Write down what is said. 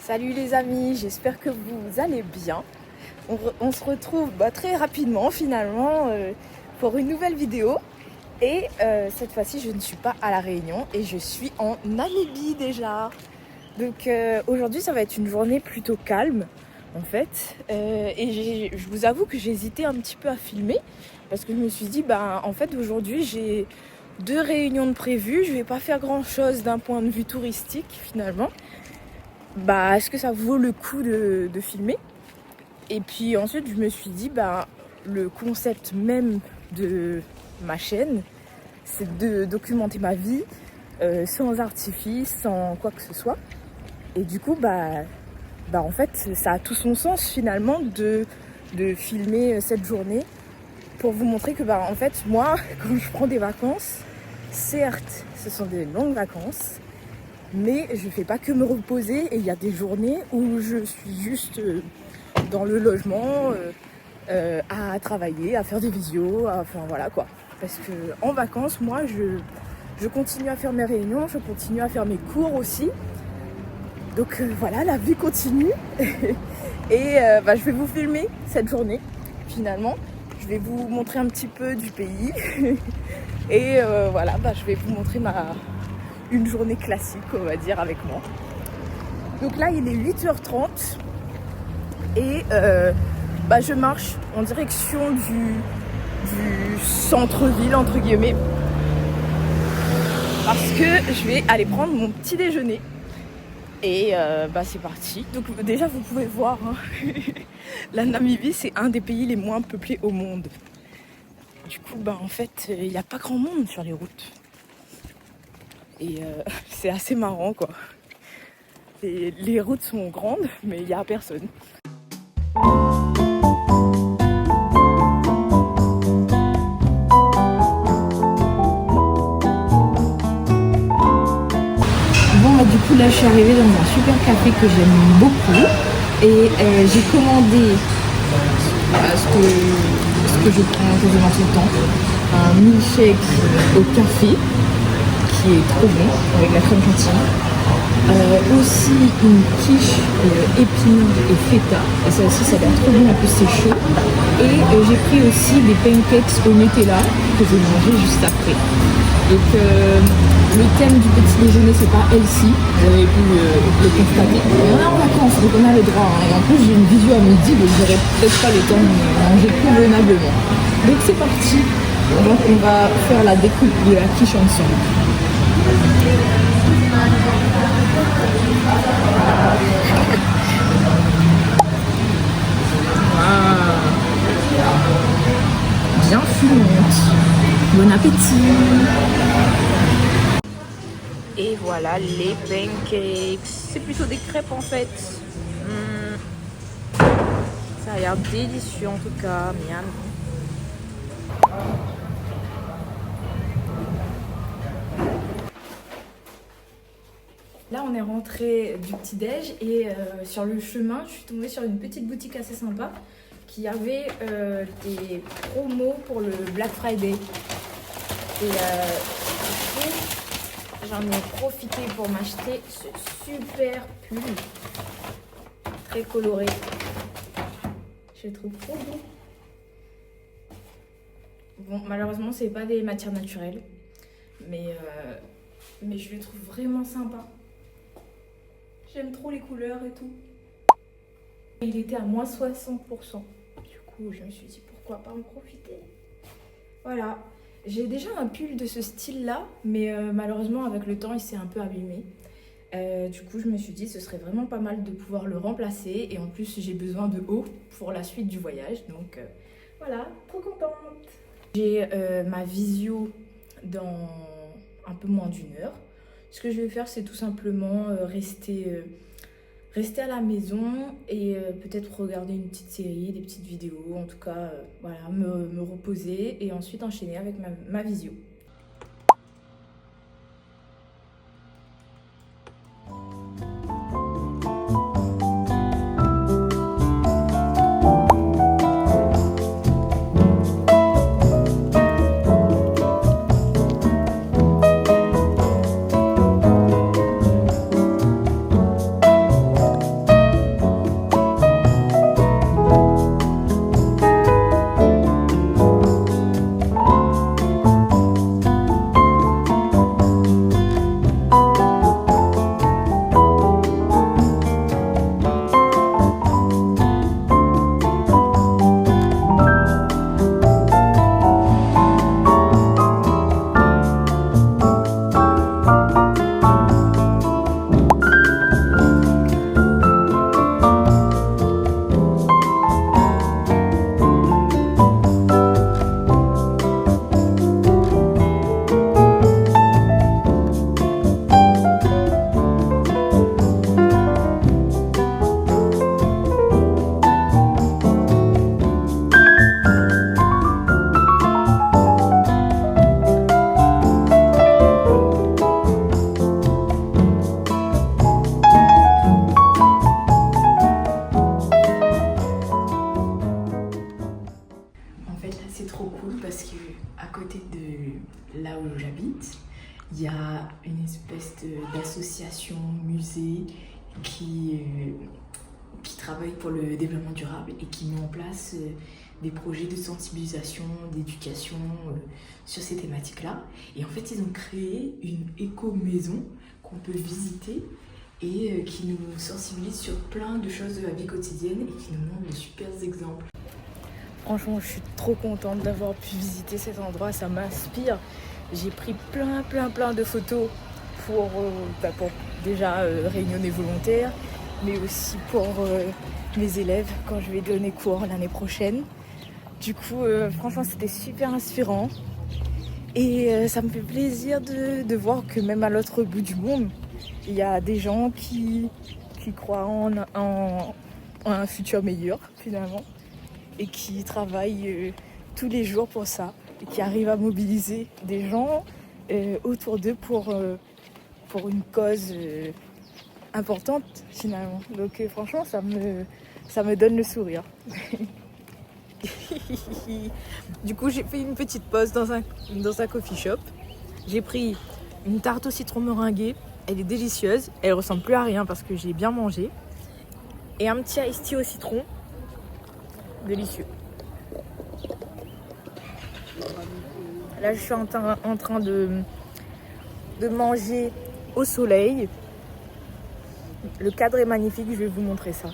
Salut les amis, j'espère que vous allez bien. On se retrouve très rapidement finalement pour une nouvelle vidéo. Et cette fois-ci, je ne suis pas à La Réunion et je suis en Namibie déjà. Donc aujourd'hui, ça va être une journée plutôt calme en fait. Et je vous avoue que j'ai hésité un petit peu à filmer parce que je me suis dit, en fait aujourd'hui, j'ai 2 réunions de prévues. Je vais pas faire grand-chose d'un point de vue touristique finalement. Est-ce que ça vaut le coup de filmer? Et puis ensuite je me suis dit le concept même de ma chaîne, c'est de documenter ma vie sans artifice, sans quoi que ce soit. Et du coup en fait ça a tout son sens finalement de filmer cette journée pour vous montrer que en fait moi quand je prends des vacances, certes ce sont des longues vacances, mais je ne fais pas que me reposer et il y a des journées où je suis juste dans le logement à travailler, à faire des visios, enfin voilà quoi. Parce que en vacances, moi je continue à faire mes réunions, je continue à faire mes cours aussi. Donc voilà, la vie continue. Et je vais vous filmer cette journée finalement. Je vais vous montrer un petit peu du pays. Et je vais vous montrer une journée classique, on va dire, avec moi. Donc là, il est 8h30 et je marche en direction du centre-ville, entre guillemets, parce que je vais aller prendre mon petit déjeuner. Et c'est parti. Donc déjà, vous pouvez voir, la Namibie, c'est un des pays les moins peuplés au monde. Du coup, en fait, il n'y a pas grand monde sur les routes. Et c'est assez marrant quoi. Les routes sont grandes mais il n'y a personne. Du coup là je suis arrivée dans un super café que j'aime beaucoup et j'ai commandé ce que je prends quasiment tout le temps, un milkshake au café qui est trop bon avec la crème chantilly. Aussi une quiche épinards et feta, et ça aussi ça a l'air trop bon, en plus c'est chaud. Et j'ai pris aussi des pancakes au Nutella que j'ai mangé juste après. Donc le thème du petit déjeuner c'est pas healthy, vous avez pu le constater. On est en vacances donc on a le droit, et en plus j'ai une visio à midi donc j'aurai peut-être pas le temps de manger convenablement. Donc c'est parti, donc on va faire la découpe de la quiche ensemble. Bien fumante. Bon appétit. Et voilà les pancakes. C'est plutôt des crêpes en fait. Ça a l'air délicieux en tout cas. Miam. Là on est rentré du petit-déj et sur le chemin je suis tombée sur une petite boutique assez sympa qui avait des promos pour le Black Friday. Et j'en ai profité pour m'acheter ce super pull très coloré. Je le trouve trop beau. Bon, malheureusement c'est pas des matières naturelles, mais je le trouve vraiment sympa. J'aime trop les couleurs et tout. Il était à moins 60%. Du coup, je me suis dit pourquoi pas en profiter. Voilà. J'ai déjà un pull de ce style-là, mais malheureusement, avec le temps, il s'est un peu abîmé. Du coup, je me suis dit ce serait vraiment pas mal de pouvoir le remplacer. Et en plus, j'ai besoin de haut pour la suite du voyage. Donc voilà, trop contente. J'ai ma visio dans un peu moins d'1 heure. Ce que je vais faire, c'est tout simplement rester à la maison et peut-être regarder une petite série, des petites vidéos, en tout cas, me reposer et ensuite enchaîner avec ma visio. d'associations, musées qui travaillent pour le développement durable et qui met en place des projets de sensibilisation, d'éducation sur ces thématiques-là. Et en fait, ils ont créé une éco-maison qu'on peut visiter et qui nous sensibilise sur plein de choses de la vie quotidienne et qui nous montre de super exemples. Franchement, je suis trop contente d'avoir pu visiter cet endroit, ça m'inspire. J'ai pris plein de photos pour déjà réunionner volontaires, mais aussi pour mes élèves quand je vais donner cours l'année prochaine. Du coup, franchement, c'était super inspirant. Et ça me fait plaisir de voir que même à l'autre bout du monde, il y a des gens qui croient en un futur meilleur, finalement, et qui travaillent tous les jours pour ça, et qui arrivent à mobiliser des gens autour d'eux pour une cause importante, finalement. Donc franchement, ça me donne le sourire. Du coup, j'ai fait une petite pause dans un coffee shop. J'ai pris une tarte au citron meringuée. Elle est délicieuse. Elle ressemble plus à rien parce que j'ai bien mangé. Et un petit iced tea au citron. Délicieux. Là, je suis en train de manger au soleil. Le cadre est magnifique. Je vais vous montrer ça.